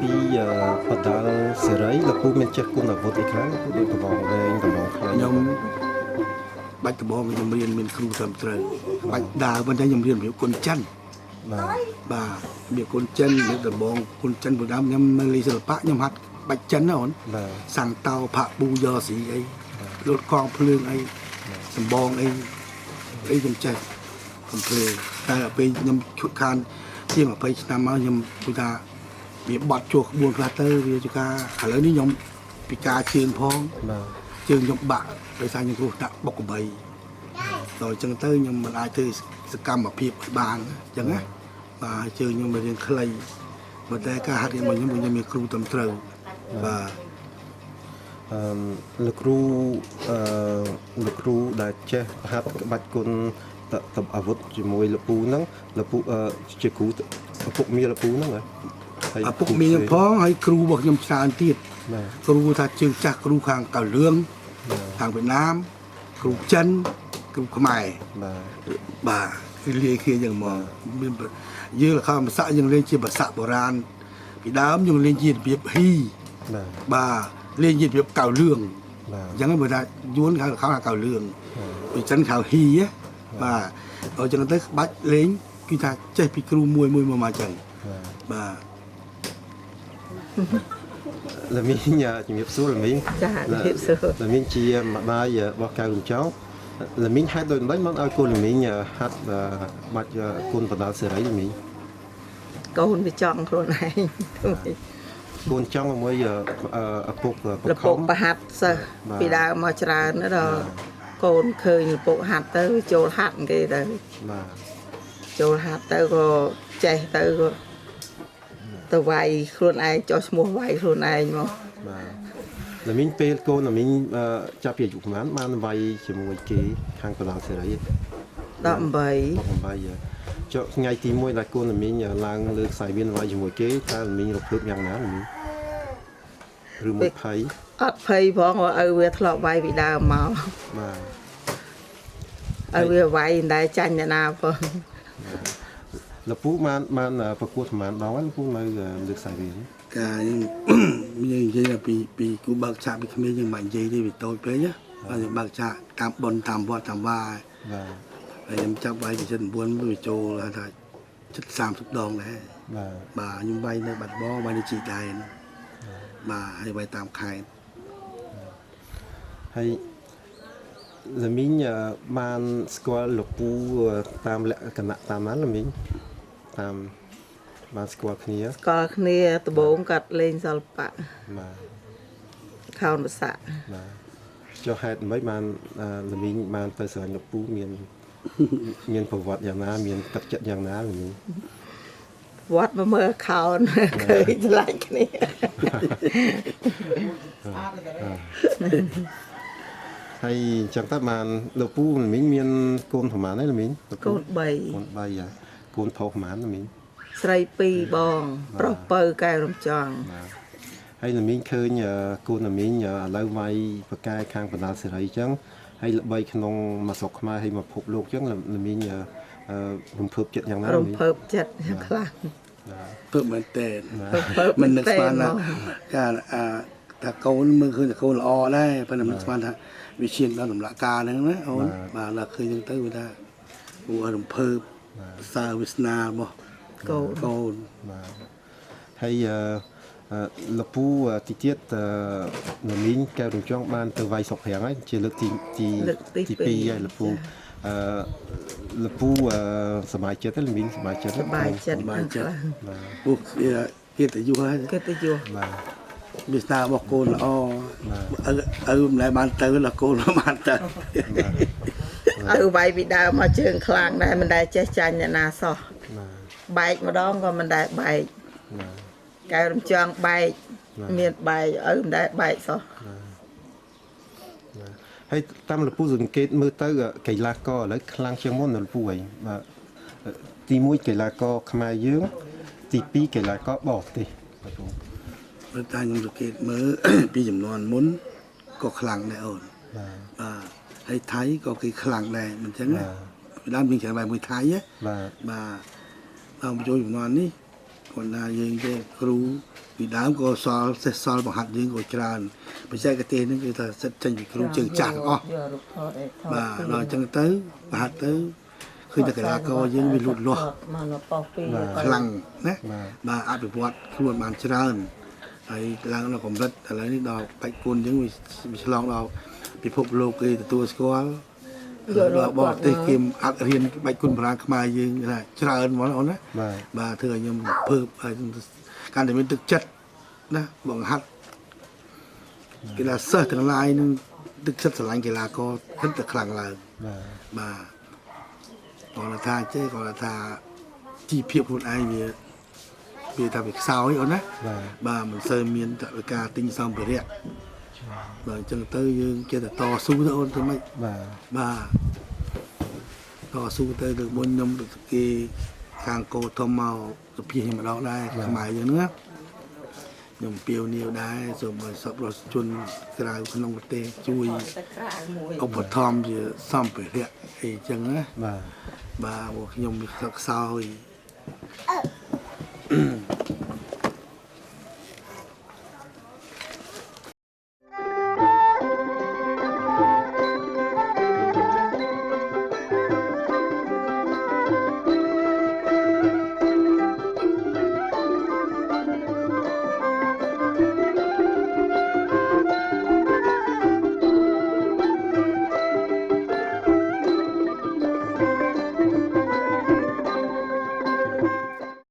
ពីបដាល់សេរីលោកពូមានចេះគុណអាវុធអីខ្លះលោកពូដូចកំងវែងកំងខ្លីខ្ញុំបាច់ដំបងខ្ញុំរៀនមានគ្រូត្រឹមត្រូវបាច់ដើរប៉ុន្តែខ្ញុំរៀនរបៀបគុណចិនបាទរបៀបគុណចិនរបៀបដំបងគុណចិនព្រោះដើមខ្ញុំនៅលេខសិល្បៈខ្ញុំហាត់បាច់ចិនណាអូនសាំងតោផាក់ប៊ូយ៉ស៊ីអីលុតកងភ្លើងអីសម្បងអីខ្ញុំចេះកំភ្លើងតែពេលខ្ញុំឈុតខានជាង20ឆ្នាំមកខ្ញុំគិតថាវាបត់ជួក្បួនខ្លះទៅវាជាការឥឡូវនេះខ្ញុំពិការជើងផងជើងខ្ញុំបាក់ដោយសារខ្ញុំគ្រោះដាក់បុកកបីដល់អញ្ចឹងទៅខ្ញុំមិនអាចធ្វើសកម្មភាពឲ្យបានអញ្ចឹងណាបាទជើងខ្ញុំរៀងខ្លីប៉ុន្តែការហាត់រៀនរបស់ខ្ញុំមានគ្រូត្រឹមត្រូវបាទលោកគ្រូដែលចេះហាត់ក្បាច់គុណតបអាវុធជាមួយលោកពូហ្នឹងលោកពូជាគ្រូឪពុកមីលោកពូហ្នឹងហើយឪពុកមីផងហើយគ្រូរបស់ខ្ញុំច្រើនទៀតគ្រូថាជើងចាស់គ្រូខាងកៅលឿងខាងវៀតណាមគ្រូចិនគ្រូខ្មែរបាទគឺលាយគ្នាយ៉ាងមកមានយើងលក្ខណៈភាសាយើងលេងជាភាសាបុរាណពីដើមយើងលេងជារបៀបហ៊ីបាទលេងជារបៀបកៅលឿងអញ្ចឹងបើថាយួនខាងកៅលឿងពីចិនខាងហ៊ីបាទដល់អញ្ចឹងទៅក្បាច់លេងគឺថាចេះពីគ្រូមួយមកអញ្ចឹងបាទលមីងជំរាបសួរលមីងចាជំរាបសួរលមីងជាម្ដាយរបស់កៅរំចောင်းលមីងហេតុដូចម្ដេចមកឲ្យកូនលមីងហាត់បាច់គុណបដាល់សេរីលមីងកូនវាចង់ខ្លួនឯងកូនចង់មួយឪពុកប្រខំប្រហាត់សិស្សពីដើមមកច្រើនដល់កូនឃើញឪពុកហាត់ទៅចូលហាត់គេទៅបាទចូលហាត់ទៅក៏ចេះទៅក៏ទៅវាយខ្លួនឯងចោះឈ្មោះវាយខ្លួនឯងមកបាទលមីងពេលកូនលមីងចាប់ពីអាយុប្រហែលបានវាយជាមួយគេខាងបដាល់សេរី18ចុះថ្ងៃទី1ដែលកូនលមីងឡើងលើខ្សែវៀនវាយជាមួយគេតើលមីងរកភ្លើបយ៉ាងណាលមីងឬមួយភ័យអត់ភ័យផងឲ្យវាធ្លាប់វាយពីដើមមកបាទឲ្យវាវាយតែចាញ់អ្នកណាផងលោកពូបានប្រកួតប្រហែលដងហើយលោកពូនៅលើខ្សែវៀនការយើងនិយាយពីគូបើកឆាកពីក្មេងយើងមិននិយាយទេវាតូចពេកណាបាទយើងបើកឆាកតាមប៉ុនតាមវត្តតាមវាយបាទហើយខ្ញុំចាប់វាយពី79វាចូលថាជិត30ដងដែរបាទខ្ញុំវាយនៅបាត់បងវាយនៅជីដែនបាទហើយវាយតាមខេត្តហើយលមីងបានស្គាល់លោកពូតាមលក្ខណៈតាមណាលមីងតាមបានស្គាល់គ្នាដំបូងកាត់លេងសិល្បៈបាទខោនភាសាបាទចុះហេតុមិនបានលមីងបានទៅស្រឡាញ់លោកពូមានប្រវត្តិយ៉ាងណាមានទឹកចិត្តយ៉ាងណាលមីងវត្តមកមើលខោនឃើញឆ្លាញ់គ្នាហើយចឹងតើបានលោកពូលមីងមានកូនប្រហែលហើយលមីងកូន3កូនប្រុសប្រហែលលមីងស្រី2បងប្រុសពៅកែវរំចង់ហើយលមីងឃើញកូនលមីងឥឡូវវាយប្រកែខាងបណ្ដាសេរីចឹងហើយល្បីក្នុងមកស្រុកខ្មែរហើយមកភពលោកចឹងលមីងរំភើបចិត្តយ៉ាងណារំភើបចិត្តយ៉ាងខ្លាំងភើបមែនតើមិននឹកស្មានថាការថាកូនមើលឃើញតែកូនល្អដែរប៉ុន្តែមិនស្មានថាវាឈានដល់ដំណាក់កាលហ្នឹងណាអូនបាទដល់ឃើញហ្នឹងទៅវាថាគួររំភើបសើវាសនារបស់កូនបាទហើយលោកពូទីទៀតលមីងកែវរំចង់បានទៅវាយស្រុកប្រាំងហើយជាលើកទី2ហើយលោកពូលោកពូសប្បាយចិត្តទេលមីងសប្បាយចិត្តពួកគេទៅយូរហើយគេទៅយូរបាទវាស្នារបស់កូនល្អមិនដែលបានទៅដល់កូនបានទៅវាយពីដើមមកជើងខ្លាំងដែរមិនដែលចេះចាញ់អ្នកណាសោះបែកម្ដងក៏មិនដែលបែកកែវរំចង់បែកមានបែកមិនដែលបែកសោះហើយតាមលោកពូសង្កេតមើលទៅកីឡាករឥឡូវខ្លាំងជាងមុនលោកពូហើយបាទទី1កីឡាករខ្មែរយើងទី2កីឡាករបរទេសបាទពូបើតាខ្ញុំសង្កេតមើលពីចំនួនមុនក៏ខ្លាំងដែរអូនបាទហើយថៃក៏គេខ្លាំងដែរមិនចឹងណាពីដើមមានច្រើនបែបមួយថៃបាទដល់បញ្ចូលចំនួននេះគាត់ថាយើងទេគ្រូ ពីដើមក៏សល់សេះសល់បង្ហាត់យើងក៏ច្រើនបច្ចេកទេសហ្នឹងគឺថាសិតចេញពីគ្រូជើងចាស់អស់បាទដល់អញ្ចឹងទៅបង្ហាត់ទៅឃើញតែកីឡាករយើងវាលូតលាស់ខ្លាំងណាបាទអភិវឌ្ឍខ្លួនបានច្រើនហើយឡើងដល់កម្រិតឥឡូវនេះដល់បាច់គុណអញ្ចឹងវាឆ្លងដល់ពិភពលោកគេទទួលស្គាល់ដល់បរទេសគេអត់រៀនបាច់គុណបុរាណខ្មែរយើងថាច្រើនហ្មងអូនណាបាទធ្វើឲ្យខ្ញុំភើបកាន់តែមានទឹកចិត្តណាបង្ហាត់កីឡាសិស្សទាំងឡាយនឹងទឹកចិត្តស្រឡាញ់កីឡាករគិតតែខ្លាំងឡើងបាទគាត់ថាចេះគាត់ថាជីភាពខ្លួនឯងវាថាវាខ្សោយអូនណាបាទមិនសូវមានតវិការទិញសម្ភារៈបាទអញ្ចឹងទៅយើងចេះតែតស៊ូទៅអូនទៅម៉េចបាទតស៊ូទៅលើមុនខ្ញុំគេខាងកោធំមកសុភាខ្ញុំម្ដងដែរខ្មែរយើងហ្នឹងខ្ញុំពាវនាវដែរសូមឲ្យសប្បុរសជនក្រៅក្នុងប្រទេសជួយឧបត្ថម្ភជាសម្ភារៈអីចឹងណាបាទខ្ញុំខ្សោយ